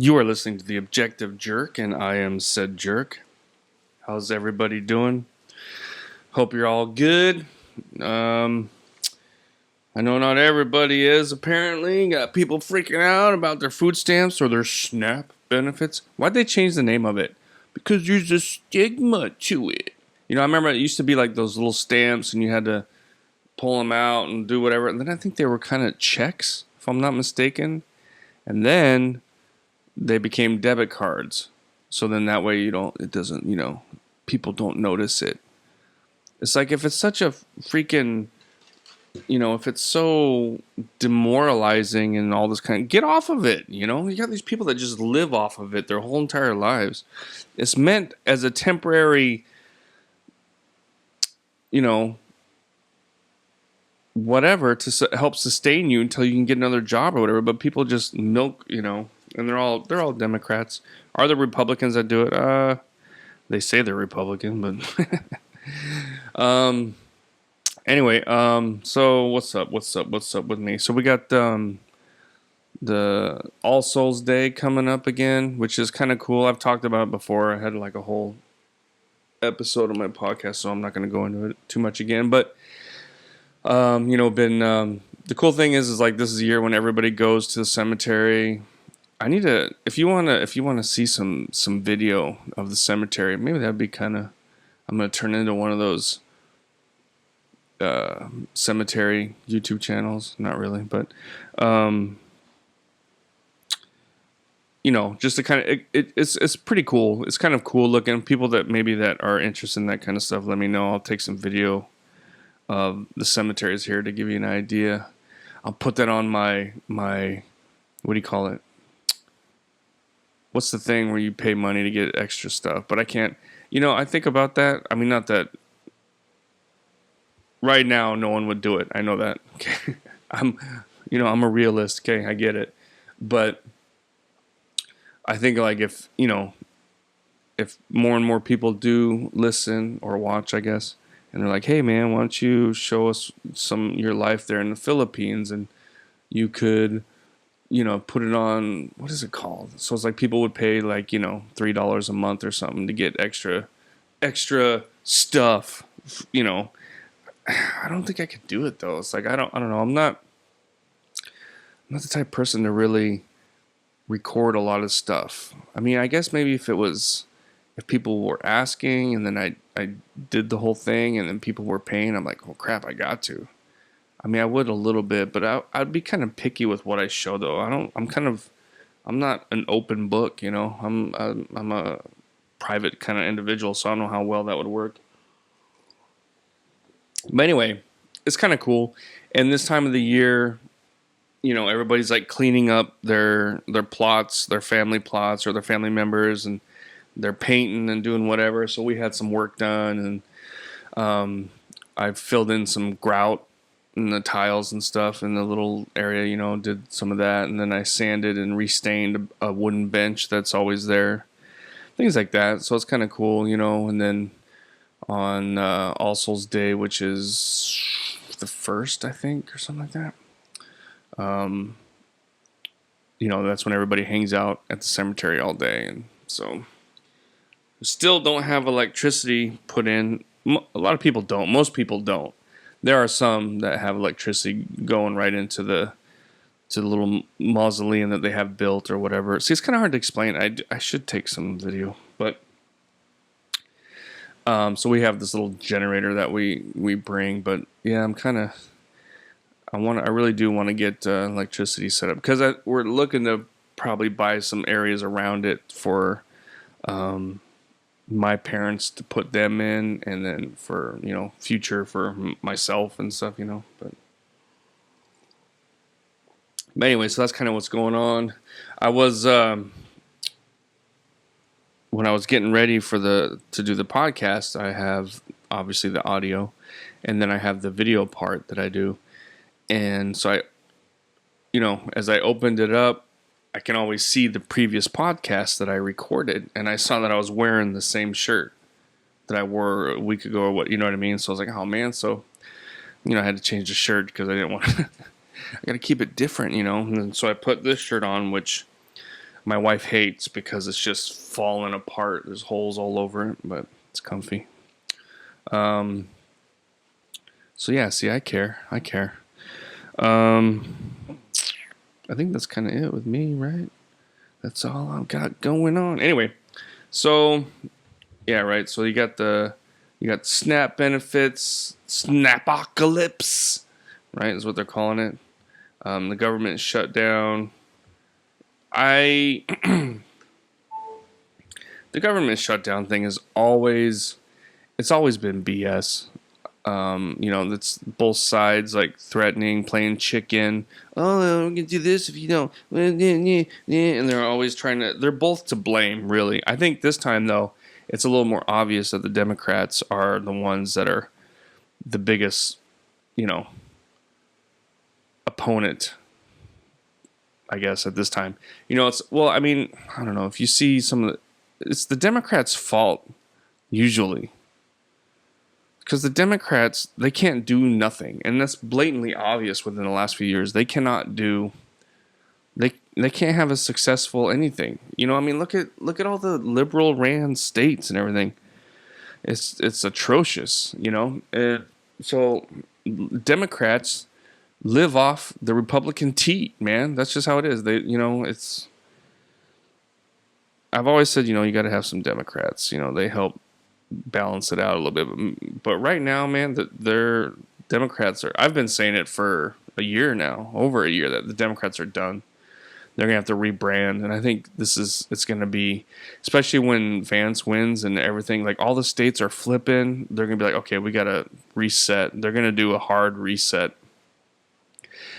You are listening to The Objective Jerk, and I am said jerk. How's everybody doing? Hope you're all good. I know not everybody is, apparently. Got people freaking out about their food stamps or their SNAP benefits. Why'd they change the name of it? Because there's a stigma to it. You know, I remember it used to be like those little stamps, and you had to pull them out and do whatever. And then I think they were kind of checks, if I'm not mistaken. And then they became debit cards. So then that way people don't notice it. It's like if it's such a freaking, if it's so demoralizing and all this get off of it, You got these people that just live off of it their whole entire lives. It's meant as a temporary, whatever to help sustain you until you can get another job or whatever. But people just milk, and they're all Democrats. Are there Republicans that do it? They say they're Republican, but anyway, so what's up with me? So we got the All Souls Day coming up again, which is kind of cool. I've talked about it before. I had like a whole episode of my podcast, so I'm not going to go into it too much again, but the cool thing is like this is a year when everybody goes to the cemetery. I need to if you wanna see some video of the cemetery, maybe that'd be I'm gonna turn into one of those cemetery YouTube channels. Not really, but just to it's pretty cool. It's kind of cool looking. People that are interested in that kind of stuff, let me know. I'll take some video of the cemeteries here to give you an idea. I'll put that on my what do you call it? What's the thing where you pay money to get extra stuff? But I can't. I think about that. I mean, not that right now no one would do it. I know that. Okay. I'm a realist. Okay, I get it. But I think like if more and more people do listen or watch, I guess, and they're like, hey, man, why don't you show us your life there in the Philippines? And you could, put it on, what is it called? So it's like people would pay like, $3 a month or something to get extra stuff, I don't think I could do it though. It's like, I don't know. I'm not the type of person to really record a lot of stuff. I mean, I guess maybe if people were asking and then I did the whole thing and then people were paying, I'm like, oh crap, I got to. I mean, I would a little bit, but I'd be kind of picky with what I show though. I'm not an open book, I'm a private kind of individual, so I don't know how well that would work. But anyway, it's kind of cool. And this time of the year, everybody's like cleaning up their plots, their family plots or their family members, and they're painting and doing whatever. So we had some work done, and I filled in some grout in the tiles and stuff in the little area, did some of that. And then I sanded and restained a wooden bench that's always there. Things like that. So it's kind of cool, And then on All Souls Day, which is the 1st, I think, or something like that. That's when everybody hangs out at the cemetery all day. And so still don't have electricity put in. A lot of people don't. Most people don't. There are some that have electricity going right into the little mausoleum that they have built or whatever. See, it's kind of hard to explain. I should take some video, but so we have this little generator that we bring. But yeah, I really do want to get electricity set up because we're looking to probably buy some areas around it for my parents to put them in, and then for future for myself and stuff, but anyway, so that's kind of what's going on. I was when I was getting ready to do the podcast, I have obviously the audio, and then I have the video part that I do. And so I as I opened it up, I can always see the previous podcast that I recorded, and I saw that I was wearing the same shirt that I wore a week ago or what, you know what I mean? So I was like, oh man, so, I had to change the shirt because I didn't want to, I got to keep it different, And so I put this shirt on, which my wife hates because it's just falling apart. There's holes all over it, but it's comfy. So yeah, see, I care. I think that's kind of it with me, right? That's all I've got going on. Anyway, so yeah, right. So you got SNAP benefits, Snapocalypse, right? Is what they're calling it. The government shutdown. The government shutdown thing is always been BS. That's both sides like threatening, playing chicken. Oh, we can do this if you don't. And they're always they're both to blame, really. I think this time, though, it's a little more obvious that the Democrats are the ones that are the biggest, opponent, I guess, at this time. I don't know. If you see it's the Democrats' fault, usually. Because the Democrats, they can't do nothing. And that's blatantly obvious within the last few years. They cannot do... They can't have a successful anything. Look at all the liberal ran states and everything. It's atrocious, so Democrats live off the Republican teat, man. That's just how it is. I've always said, you got to have some Democrats. They help balance it out a little bit. But right now, man, their Democrats are... I've been saying it for a year now, over a year, that the Democrats are done. They're going to have to rebrand. And I think it's going to be, especially when Vance wins and everything, like all the states are flipping. They're going to be like, okay, we got to reset. They're going to do a hard reset.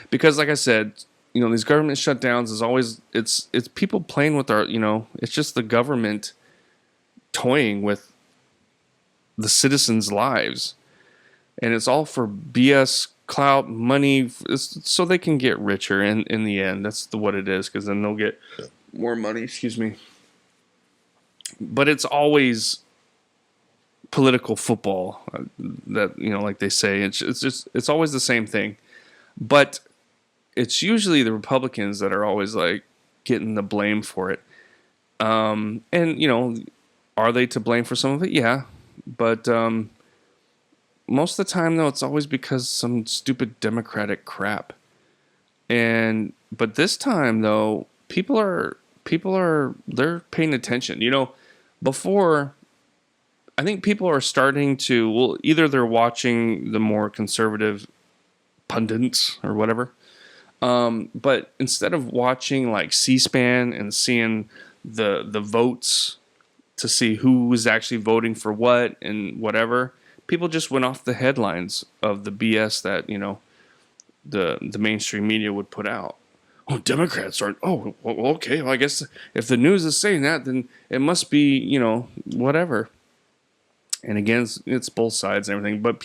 Because like I said, these government shutdowns is always, it's people playing with our, it's just the government toying with the citizens' lives. And it's all for BS, clout, money, so they can get richer in the end. That's what it is, because then they'll get more money, excuse me. But it's always political football, that, like they say. It's always the same thing. But it's usually the Republicans that are always like getting the blame for it. And, are they to blame for some of it? Yeah. But most of the time, though, it's always because some stupid Democratic crap. But this time, though, they're paying attention. Before, I think people are starting to, well, either they're watching the more conservative pundits or whatever. But instead of watching like C-SPAN and seeing the votes to see who was actually voting for what and whatever, people just went off the headlines of the BS that, the mainstream media would put out. Oh, Democrats aren't. Oh, well, okay. Well, I guess if the news is saying that, then it must be, whatever. And again, it's both sides and everything. But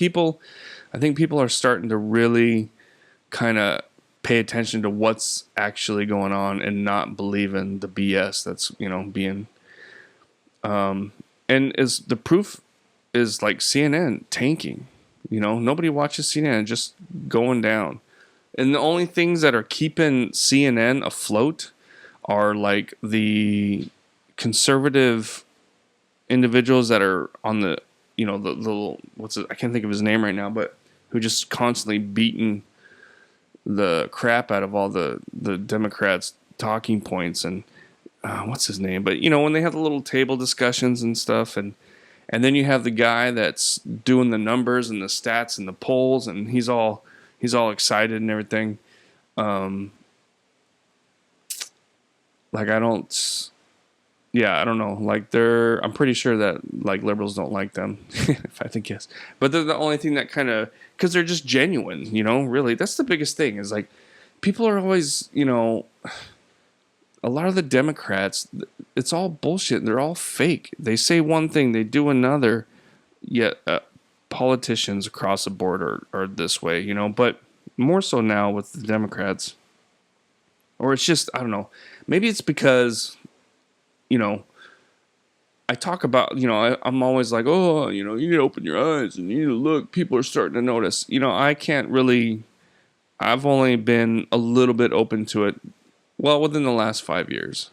I think people are starting to really kind of pay attention to what's actually going on and not believe in the BS that's, being... and is the proof is like CNN tanking. Nobody watches CNN, just going down. And the only things that are keeping CNN afloat are like the conservative individuals that are on the, the I can't think of his name right now, but who just constantly beating the crap out of all the Democrats' talking points. And what's his name? But when they have the little table discussions and stuff, and then you have the guy that's doing the numbers and the stats and the polls, and he's all excited and everything. I don't know. Like I'm pretty sure that like liberals don't like them. If I think yes, but they're the only thing that kind of, because they're just genuine. Really, that's the biggest thing. Is like people are always, a lot of the Democrats, it's all bullshit. They're all fake. They say one thing, they do another. Yet politicians across the board are this way, But more so now with the Democrats. Or it's just, I don't know. Maybe it's because, I talk about, I'm always like, oh, you need to open your eyes and you need to look. People are starting to notice. I can't really, I've only been a little bit open to it, well, within the last 5 years.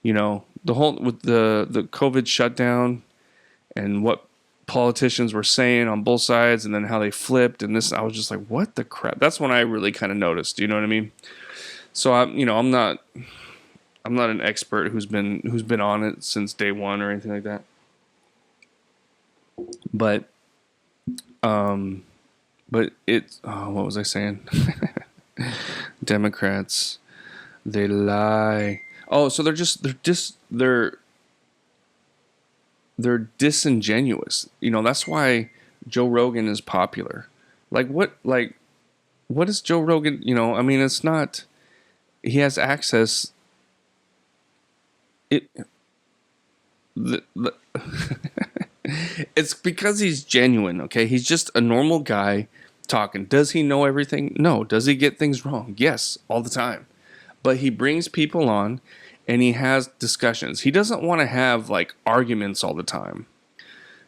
You know, the whole with the COVID shutdown and what politicians were saying on both sides, and then how they flipped and this. I was just like, what the crap? That's when I really kind of noticed. You know what I mean? So I'm not an expert who's been on it since day one or anything like that. But but it's what was I saying? Democrats, they lie. Oh, so they're disingenuous. You know, that's why Joe Rogan is popular. What is Joe Rogan, you know, I mean it's not he has access it the it's because he's genuine, okay? He's just a normal guy talking. Does he know everything? No. Does he get things wrong? Yes, all the time. But he brings people on and he has discussions. He doesn't want to have like arguments all the time.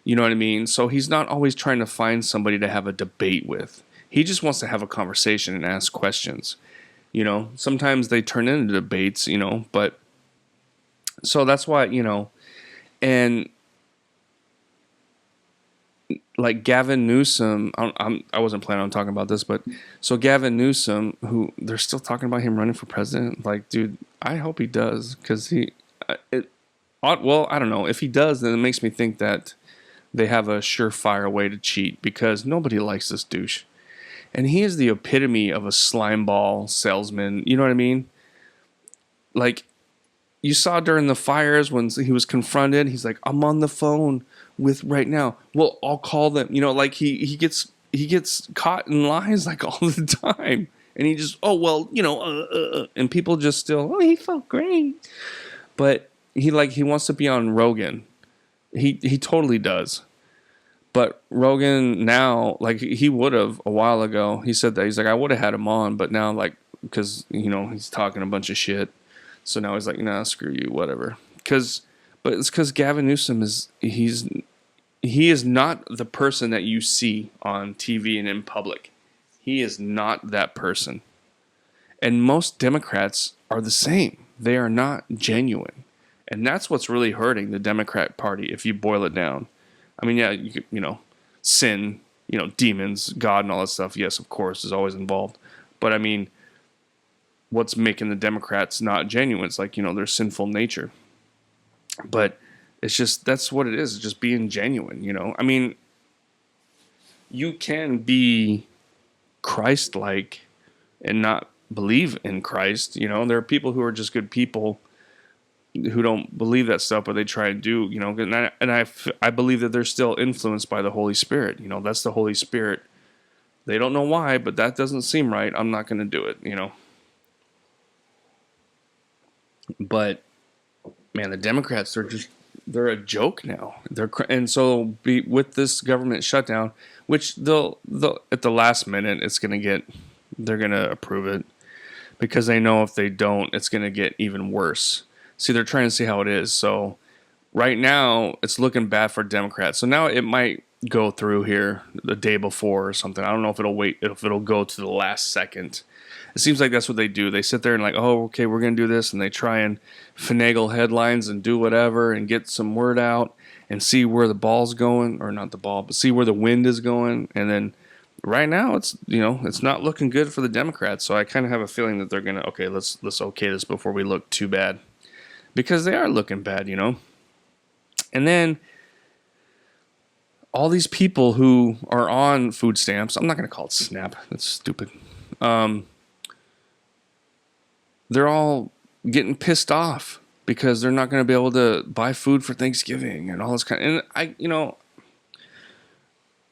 You know what I mean? So he's not always trying to find somebody to have a debate with. He just wants to have a conversation and ask questions. You know, sometimes they turn into debates, you know, but so that's why, you know, and like Gavin Newsom, I wasn't planning on talking about this, but so Gavin Newsom, who they're still talking about him running for president. Like, dude, I hope he does because well, I don't know. If he does, then it makes me think that they have a surefire way to cheat because nobody likes this douche. And he is the epitome of a slimeball salesman. You know what I mean? Like, you saw during the fires when he was confronted, he's like, I'm on the phone with right now. Well, I'll call them. You know, like he gets caught in lies like all the time. And he just, oh, well, you know, and people just still, oh, he felt great. But he wants to be on Rogan. He totally does. But Rogan now, like he would have a while ago. He said that he's like, I would have had him on, but now like because you know he's talking a bunch of shit. So now he's like, nah, screw you, whatever. But it's because Gavin Newsom he is not the person that you see on TV and in public. He is not that person. And most Democrats are the same. They are not genuine. And that's what's really hurting the Democrat Party if you boil it down. I mean, yeah, you know, sin, you know, demons, God, and all that stuff. Yes, of course, is always involved. But I mean, what's making the Democrats not genuine? It's like, you know, their sinful nature. But it's just, that's what it is. It's just being genuine, you know? I mean, you can be Christ-like and not believe in Christ, you know? There are people who are just good people who don't believe that stuff, but they try and do, you know, and I believe that they're still influenced by the Holy Spirit. You know, that's the Holy Spirit. They don't know why, but that doesn't seem right. I'm not going to do it, you know? But man, the Democrats they're a joke now. And so with this government shutdown, which they'll at the last minute they're going to approve it because they know if they don't, it's going to get even worse. See, they're trying to see how it is. So right now it's looking bad for Democrats. So now it might go through here the day before or something. I don't know if it'll go to the last second. It seems like that's what they do. They sit there and like, oh, okay, we're going to do this. And they try and finagle headlines and do whatever and get some word out and see where the ball's going, or not the ball, but see where the wind is going. And then right now it's, you know, it's not looking good for the Democrats. So I kind of have a feeling that they're going to, okay, let's okay this before we look too bad, because they are looking bad, you know. And then all these people who are on food stamps, I'm not going to call it SNAP. That's stupid. They're all getting pissed off because they're not going to be able to buy food for Thanksgiving and all this kind of, and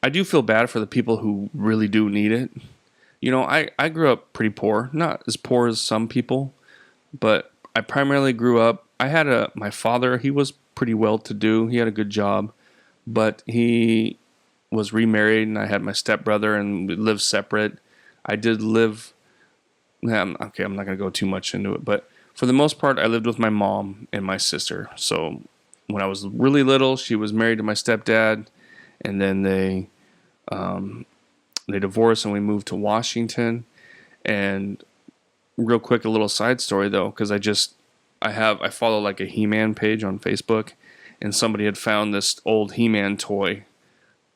I do feel bad for the people who really do need it. You know, I grew up pretty poor, not as poor as some people, but I primarily grew up, my father, he was pretty well to do. He had a good job, but he was remarried and I had my stepbrother and we lived separate. I did live, okay, I'm not going to go too much into it, but for the most part, I lived with my mom and my sister. So when I was really little, she was married to my stepdad, and then they divorced and we moved to Washington. And real quick, a little side story though, because I follow like a He-Man page on Facebook, and somebody had found this old He-Man toy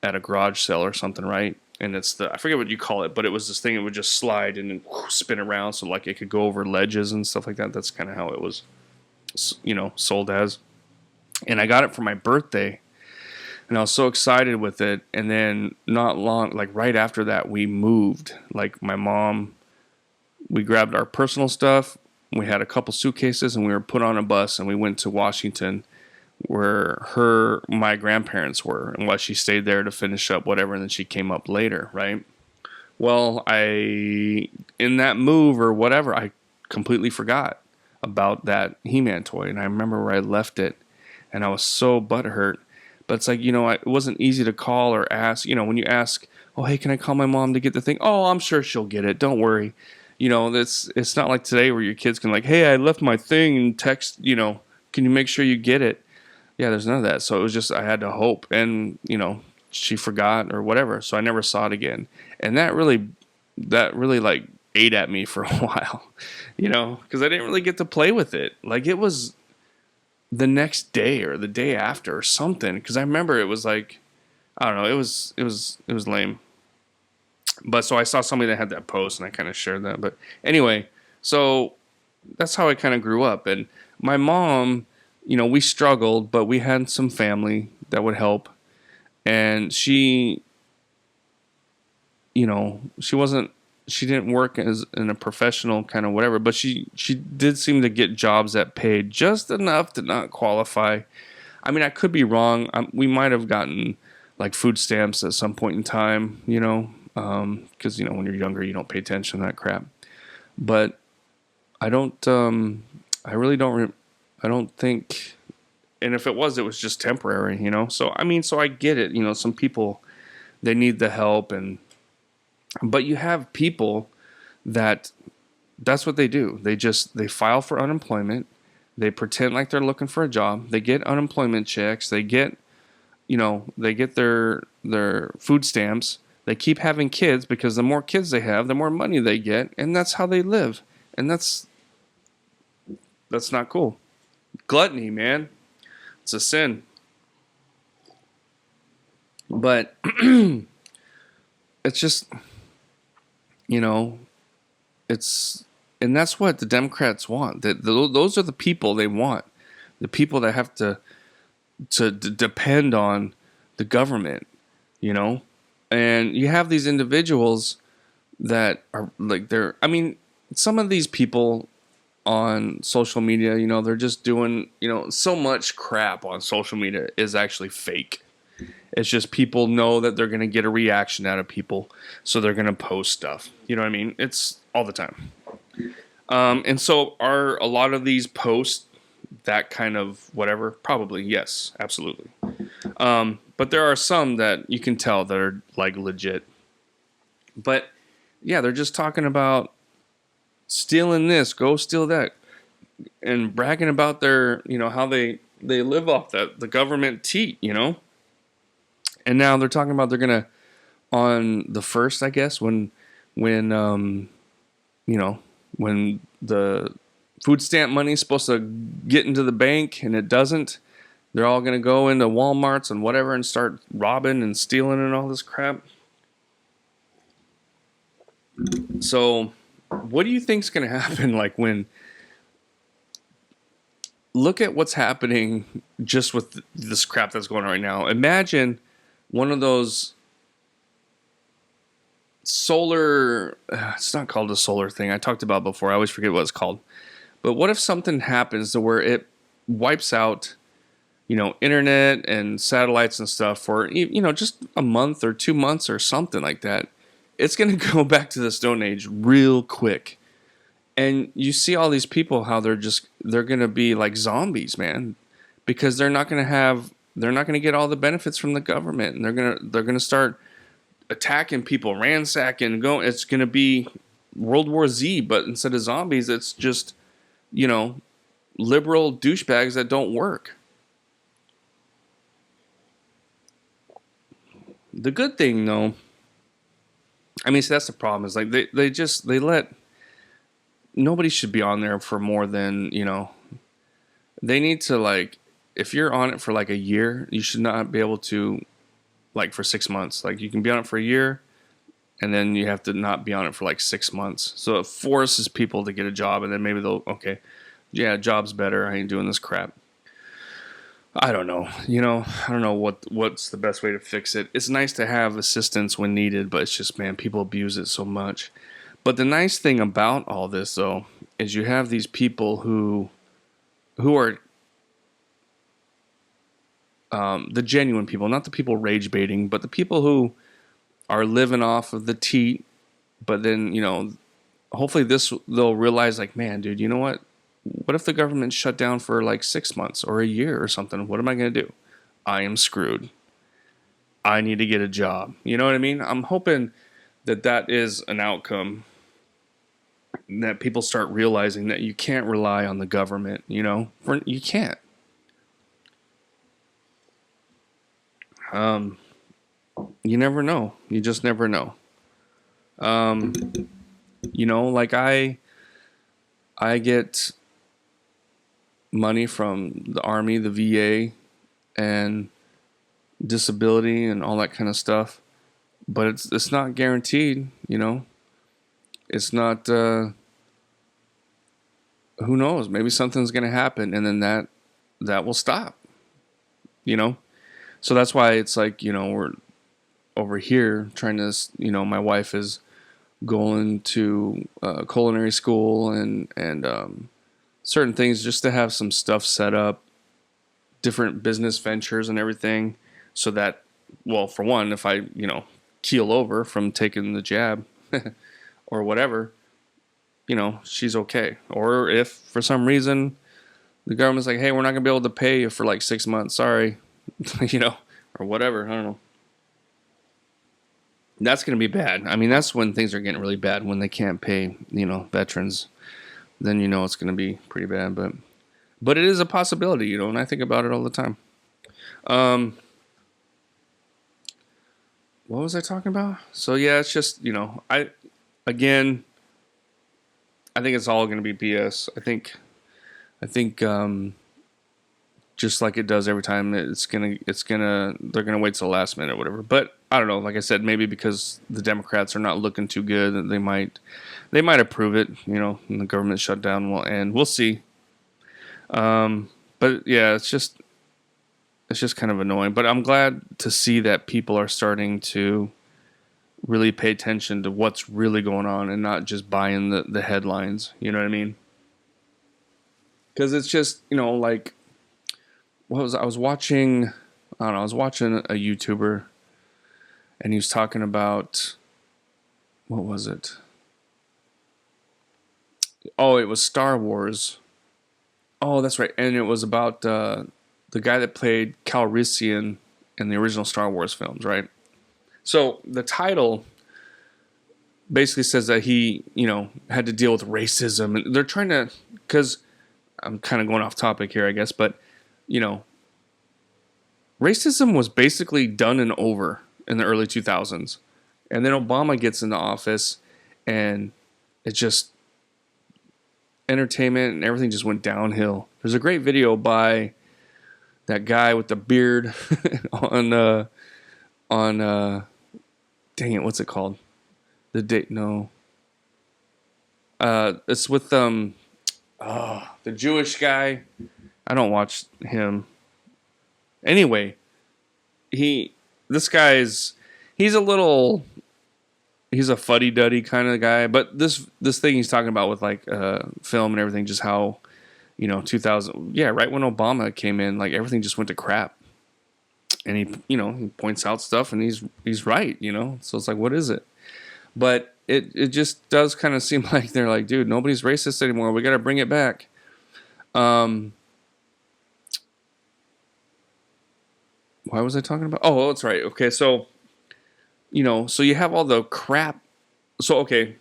at a garage sale or something, right? And it's I forget what you call it, but it was this thing that would just slide and then spin around, so like it could go over ledges and stuff like that. That's kind of how it was, sold as. And I got it for my birthday, and I was so excited with it. And then not long, like right after that, we moved. Like my mom, we grabbed our personal stuff. We had a couple suitcases, and we were put on a bus, and we went to Washington, where my grandparents were, and while she stayed there to finish up whatever, and then she came up later, right? Well, in that move or whatever, I completely forgot about that He-Man toy, and I remember where I left it, and I was so butthurt. But it's like, it wasn't easy to call or ask. When you ask, oh, hey, can I call my mom to get the thing? Oh, I'm sure she'll get it. Don't worry. It's not like today where your kids can like, hey, I left my thing and text, can you make sure you get it? Yeah, there's none of that. So it was just, I had to hope. And, she forgot or whatever. So I never saw it again. And that really like ate at me for a while, because I didn't really get to play with it. Like it was the next day or the day after or something. Because I remember it was like, I don't know, it was lame. But so I saw somebody that had that post and I kind of shared that. But anyway, so that's how I kind of grew up. And my mom, we struggled, but we had some family that would help. And she didn't work as in a professional kind of whatever, but she did seem to get jobs that paid just enough to not qualify. I mean, I could be wrong. We might have gotten like food stamps at some point in time, because when you're younger, you don't pay attention to that crap. But I don't. I really don't. I don't think. And if it was just temporary, So so I get it. Some people, they need the help, but you have people that's what they do. They file for unemployment. They pretend like they're looking for a job. They get unemployment checks. They get their food stamps. They keep having kids because the more kids they have, the more money they get, and that's how they live. And that's not cool. Gluttony, man. It's a sin. But it's just, and that's what the Democrats want. Those are the people they want. The people that have to depend on the government, And you have these individuals that are like some of these people on social media, they're just doing, so much crap on social media is actually fake. It's just people know that they're going to get a reaction out of people, so they're going to post stuff. You know what I mean? It's all the time. And so are a lot of these posts that kind of whatever? Probably, yes, absolutely. But there are some that you can tell that are like legit. But yeah, they're just talking about stealing this, go steal that, and bragging about their, how they live off that, the government teat, And now they're talking about they're gonna, on the 1st, I guess, when the food stamp money is supposed to get into the bank and it doesn't, they're all gonna go into Walmarts and whatever and start robbing and stealing and all this crap. So what do you think's going to happen? Like look at what's happening just with this crap that's going on right now. Imagine one of those solar, it's not called a solar thing I talked about before. I always forget what it's called. But what if something happens to where it wipes out, internet and satellites and stuff for, just a month or 2 months or something like that? It's going to go back to the Stone Age real quick. And you see all these people, how they're going to be like zombies, man, because they're not going to get all the benefits from the government. And they're going to start attacking people, ransacking, going. It's going to be World War Z, but instead of zombies, it's just, liberal douchebags that don't work. The good thing, though, so that's the problem, is like they let, nobody should be on there for more than, they need to like, if you're on it for like a year, you should not be able to like for 6 months. Like you can be on it for a year, and then you have to not be on it for like 6 months. So it forces people to get a job, and then maybe they'll, okay, yeah, job's better. I ain't doing this crap. I don't know. I don't know what's the best way to fix it. It's nice to have assistance when needed, but it's just, man, people abuse it so much. But the nice thing about all this, though, is you have these people who are the genuine people, not the people rage baiting, but the people who are living off of the teat. But then, hopefully they'll realize, like, man, dude, you know what? What if the government shut down for like 6 months or a year or something? What am I going to do? I am screwed. I need to get a job. You know what I mean? I'm hoping that is an outcome, that people start realizing that you can't rely on the government, you can't. You never know. You just never know. Like I get money from the Army, the VA, and disability and all that kind of stuff, but it's not guaranteed. It's not. Who knows? Maybe something's going to happen, and then that will stop. So that's why it's like, we're over here trying to. My wife is going to culinary school and certain things just to have some stuff set up, different business ventures and everything, so that, well, for one, if I, keel over from taking the jab or whatever, she's okay. Or if for some reason the government's like, hey, we're not going to be able to pay you for like 6 months, sorry, or whatever, I don't know. That's going to be bad. I mean, that's when things are getting really bad, when they can't pay, veterans. Then it's going to be pretty bad. But it is a possibility, and I think about it all the time. What was I talking about? So yeah, it's just, I think it's all going to be BS. I think just like it does every time, they're gonna wait till the last minute or whatever. But I don't know. Like I said, maybe because the Democrats are not looking too good, they might approve it. And the government shutdown will end. We'll see. But yeah, it's just kind of annoying. But I'm glad to see that people are starting to really pay attention to what's really going on and not just buying the headlines. You know what I mean? Because it's just, like, I was watching a YouTuber, and he was talking about, what was it? Oh, it was Star Wars. Oh, that's right. And it was about the guy that played Calrissian in the original Star Wars films, right? So the title basically says that he, had to deal with racism. And they're trying to, because I'm kind of going off topic here, I guess, but, racism was basically done and over in the early 2000s. And then Obama gets into office, and it just, entertainment and everything just went downhill. There's a great video by that guy with the beard on dang it, what's it called? It's with the Jewish guy. I don't watch him. Anyway, he's a fuddy-duddy kind of guy, but this thing he's talking about with like film and everything, just how 2000, yeah, right when Obama came in, like everything just went to crap. And he points out stuff, and he's right, so it's like, what is it? But it just does kind of seem like they're like, dude, nobody's racist anymore, we got to bring it back. Why was I talking about? Oh, that's right. Okay, so so you have all the crap. So, okay,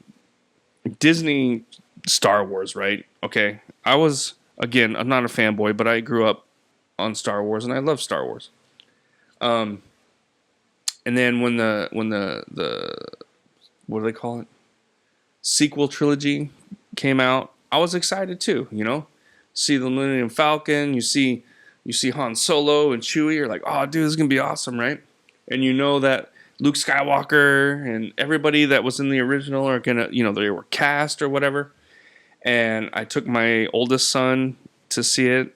Disney, Star Wars, right? Okay, I'm not a fanboy, but I grew up on Star Wars, and I love Star Wars. And then when the what do they call it? Sequel trilogy came out, I was excited too, see the Millennium Falcon, you see Han Solo and Chewie, you're like, oh, dude, this is gonna be awesome, right? And you know that Luke Skywalker and everybody that was in the original are gonna, they were cast or whatever. And I took my oldest son to see it,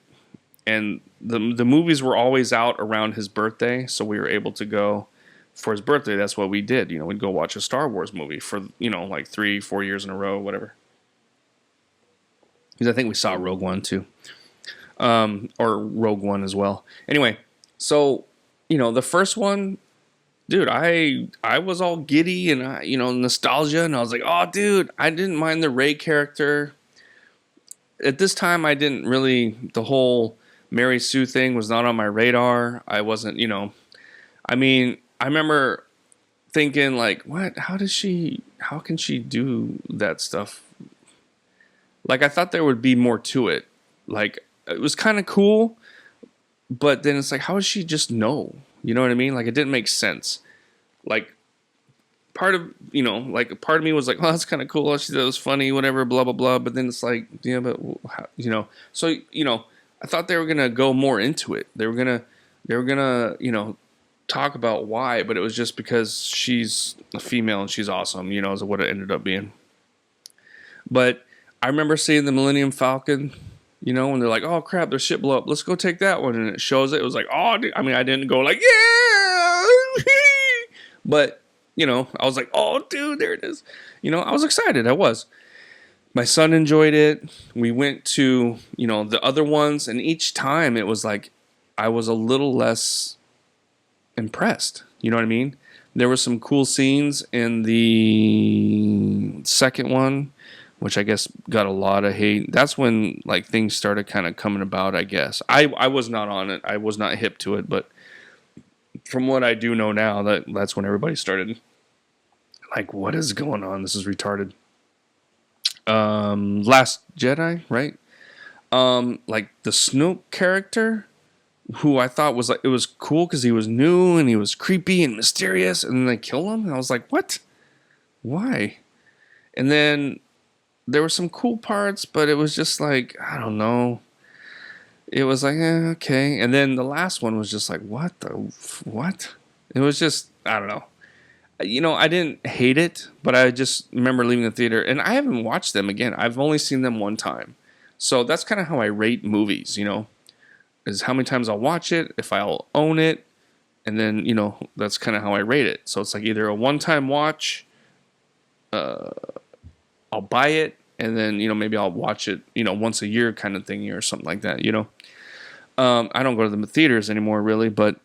and the movies were always out around his birthday, so we were able to go for his birthday. That's what we did. We'd go watch a Star Wars movie for like 3-4 years in a row, whatever. Because I think we saw Rogue One too, or Rogue One as well. Anyway, so the first one, dude, I was all giddy and nostalgia, and I was like, oh, dude, I didn't mind the Rey character. At this time, I didn't really, the whole Mary Sue thing was not on my radar. I wasn't, I mean, I remember thinking like, what? How can she do that stuff? Like, I thought there would be more to it. Like, it was kind of cool, but then it's like, how does she just know? You know what I mean? Like, it didn't make sense. Like, part of me was like, oh, that's kind of cool. She thought it was funny, whatever, blah, blah, blah. But then it's like, yeah, but, so, I thought they were going to go more into it. They were going to, talk about why, but it was just because she's a female and she's awesome, is what it ended up being. But I remember seeing the Millennium Falcon, when they're like, oh crap, their ship blew up. Let's go take that one. And it shows it. It was like, oh, I mean, I didn't go like, yeah, but, I was like, oh, dude, there it is. I was excited. I was. My son enjoyed it. We went to, the other ones. And each time it was like, I was a little less impressed. You know what I mean? There were some cool scenes in the second one, which I guess got a lot of hate. That's when like things started kind of coming about, I guess. I was not on it. I was not hip to it, but from what I do know now, that's when everybody started like, what is going on? This is retarded. Last Jedi, right? Like the Snoke character, who I thought was like, it was cool because he was new and he was creepy and mysterious, and then they kill him, and I was like, what? Why? And then there were some cool parts, but it was just like, I don't know. It was like, okay. And then the last one was just like, what? It was just, I don't know. I didn't hate it, but I just remember leaving the theater, and I haven't watched them again. I've only seen them one time. So that's kind of how I rate movies, is how many times I'll watch it, if I'll own it, and then, that's kind of how I rate it. So it's like either a one-time watch, I'll buy it, and then, maybe I'll watch it, once a year kind of thing or something like that, I don't go to the theaters anymore, really, but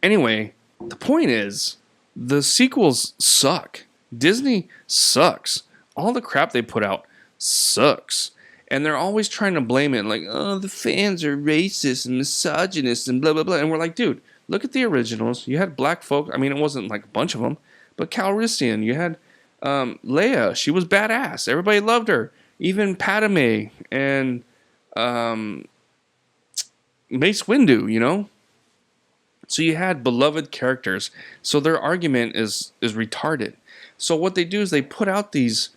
anyway, the point is, the sequels suck. Disney sucks. All the crap they put out sucks. And they're always trying to blame it, like, oh, the fans are racist and misogynist and blah, blah, blah. And we're like, dude, look at the originals. You had black folk. I mean, it wasn't like a bunch of them, but Calrissian. You had Leia. She was badass. Everybody loved her. Even Padme and Mace Windu, So you had beloved characters. So their argument is retarded. So what they do is they put out these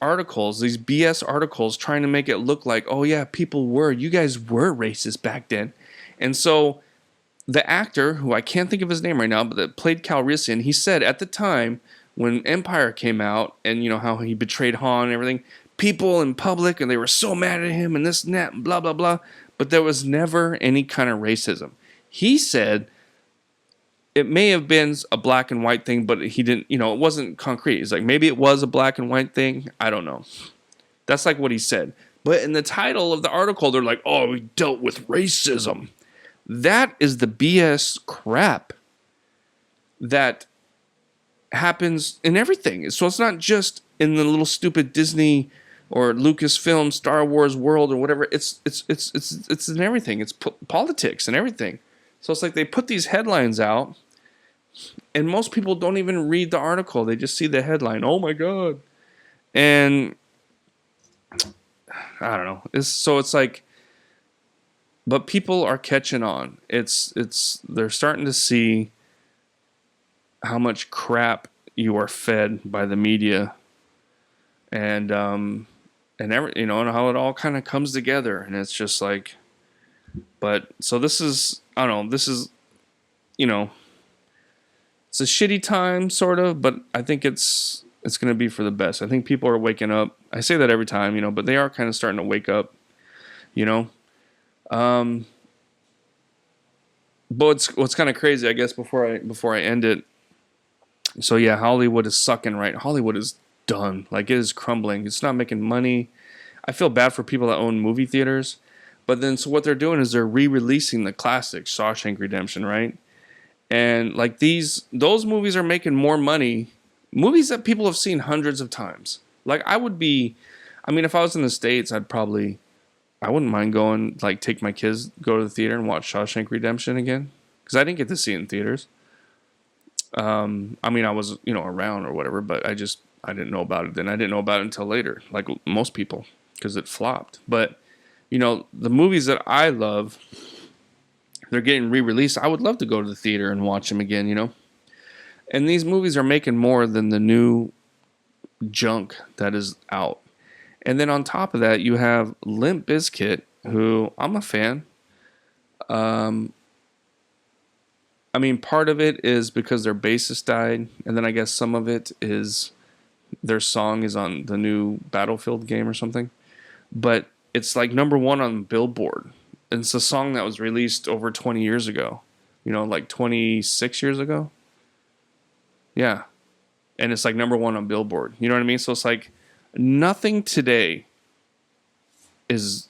articles, these BS articles, trying to make it look like, oh yeah, you guys were racist back then. And so the actor, who I can't think of his name right now, but that played Calrissian, he said at the time when Empire came out, and how he betrayed Han and everything, people in public, and they were so mad at him and this and that and blah, blah, blah. But there was never any kind of racism. He said it may have been a black and white thing, but he didn't, it wasn't concrete. He's like, maybe it was a black and white thing. I don't know. That's like what he said. But in the title of the article, they're like, oh, we dealt with racism. That is the BS crap that happens in everything. So it's not just in the little stupid Disney or Lucasfilm Star Wars world or whatever. It's in everything. It's politics and everything. So it's like they put these headlines out, and most people don't even read the article. They just see the headline. Oh my God. And I don't know. It's like, but people are catching on. They're starting to see how much crap you are fed by the media. And and and how it all kind of comes together, and it's just like, but so this is, I don't know, this is, you know, it's a shitty time sort of, but I think it's going to be for the best. I think people are waking up. I say that every time, but they are kind of starting to wake up, you know. But what's kind of crazy, I guess, before I end it. So yeah, Hollywood is sucking, right? Hollywood is done. Like, it is crumbling. It's not making money. I feel bad for people that own movie theaters. But then, so what they're doing is they're re-releasing the classic Shawshank Redemption, right? And like those movies are making more money. Movies that people have seen hundreds of times. Like, I mean, if I was in the States, I wouldn't mind going, like, take my kids, go to the theater and watch Shawshank Redemption again. Because I didn't get to see it in theaters. I mean, I was, around or whatever, but I didn't know about it then. I didn't know about it until later, like most people, because it flopped. But, the movies that I love, they're getting re-released. I would love to go to the theater and watch them again, And these movies are making more than the new junk that is out. And then on top of that, you have Limp Bizkit, who I'm a fan. I mean, part of it is because their bassist died, and then I guess some of it is their song is on the new Battlefield game or something. But it's like number one on Billboard. And it's a song that was released over 20 years ago. Like 26 years ago. Yeah. And it's like number one on Billboard. You know what I mean? So it's like nothing today is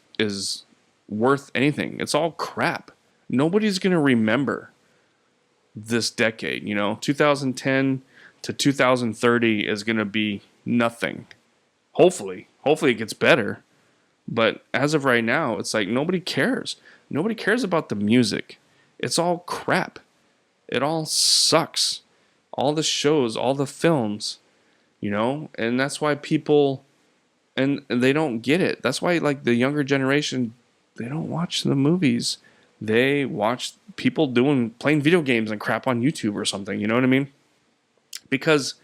worth anything. It's all crap. Nobody's going to remember this decade, 2010 to 2030 is going to be nothing. Hopefully it gets better. But as of right now, it's like nobody cares. Nobody cares about the music. It's all crap. It all sucks. All the shows, all the films, and that's why people, and they don't get it. That's why, like, the younger generation, they don't watch the movies. They watch people playing video games and crap on YouTube or something. You know what I mean? Because,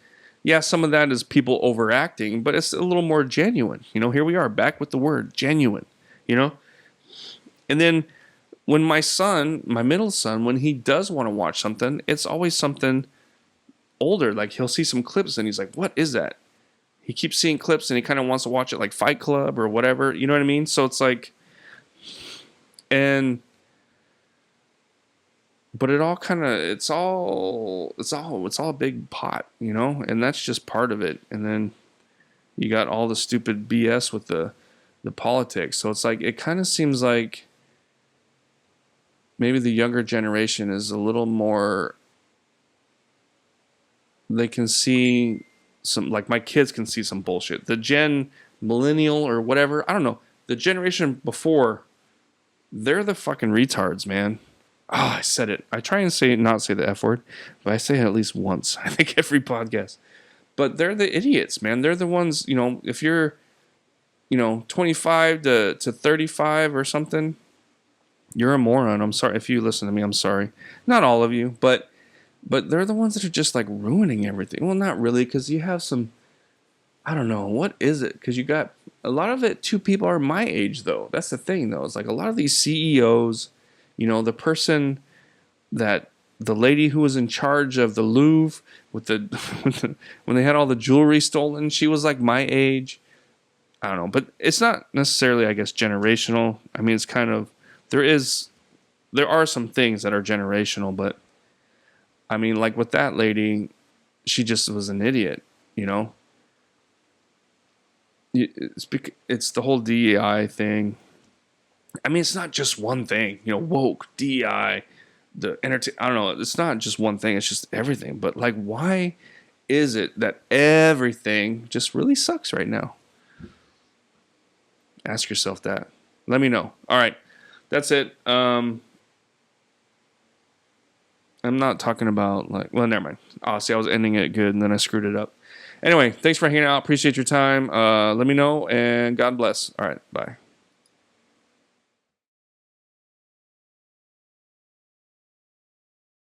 yeah, some of that is people overacting, but it's a little more genuine. Here we are back with the word genuine, And then when my middle son, when he does want to watch something, it's always something older. Like, he'll see some clips and he's like, what is that? He keeps seeing clips and he kind of wants to watch it, like Fight Club or whatever. You know what I mean? So it's like, but it all kind of, it's all a big pot, and that's just part of it. And then you got all the stupid BS with the politics. So it's like, it kind of seems like maybe the younger generation is a little more, they can see some, like, my kids can see some bullshit. The millennial or whatever, I don't know, the generation before, they're the fucking retards, man. I said it. I try and not say the F word, but I say it at least once, I think, every podcast. But they're the idiots, man. They're the ones, if you're, 25 to 35 or something, you're a moron. I'm sorry. If you listen to me, I'm sorry. Not all of you, but they're the ones that are just, like, ruining everything. Well, not really, because you have some, I don't know, what is it? Because you got, a lot of it, too, people are my age, though. That's the thing, though. It's like a lot of these CEOs, the person that, the lady who was in charge of the Louvre with when they had all the jewelry stolen, she was like my age. I don't know, but it's not necessarily, I guess, generational. I mean, it's kind of, there are some things that are generational, but I mean, like with that lady, she just was an idiot, It's the whole DEI thing. I mean, it's not just one thing, woke, DEI, I don't know. It's not just one thing. It's just everything. But, like, why is it that everything just really sucks right now? Ask yourself that. Let me know. All right. That's it. I'm not talking about, like, well, never mind. Oh, see, I was ending it good and then I screwed it up. Anyway, thanks for hanging out. Appreciate your time. Let me know, and God bless. All right. Bye.